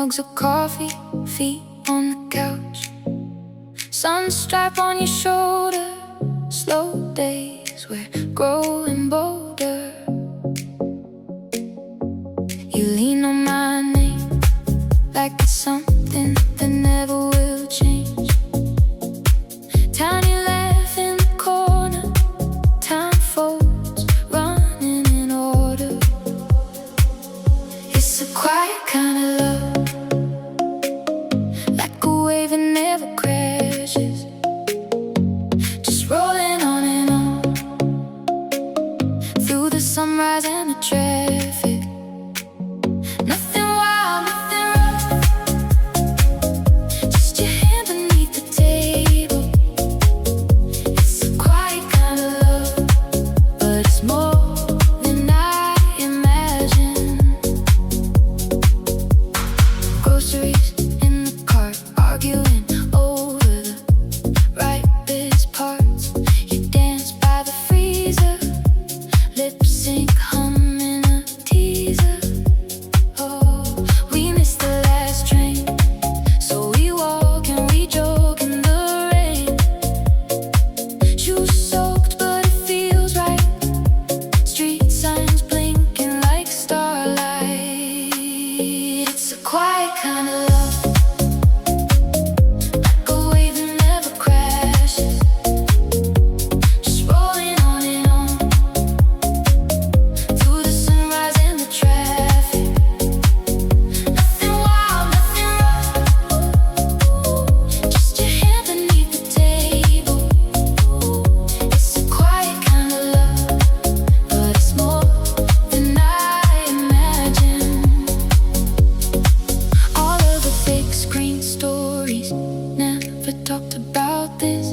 mugs of coffee, feet on the couch, sun stripe on your shoulder. Slow days, we're growing bolder. You lean on my name like it's something that never will change. Tiny laugh in the corner, time folds running in order. It's a quiet kind of love, like a wave that never crashes, just rolling on and on through the sunrise and the traffic. Nothing wild, nothing rough, just your hand beneath the table. It's a quiet kind of love, but it's more than I imagined. Groceries in the cart, arguing over the ripest parts. You dance by the freezer, lip sync humming a teaser. Oh, we missed the last train, so we walk and we joke in the rain. Shoes soaked, but it feels right. Street signs blinking like starlight. It's a quiet kind of love, like a wave that never crashes, just rolling on and on through the sunrise and the traffic. Nothing wild, nothing rough, just your hand beneath the table. It's a quiet kind of love, but it's more than I imagined. All of the big screen stories never talked about this.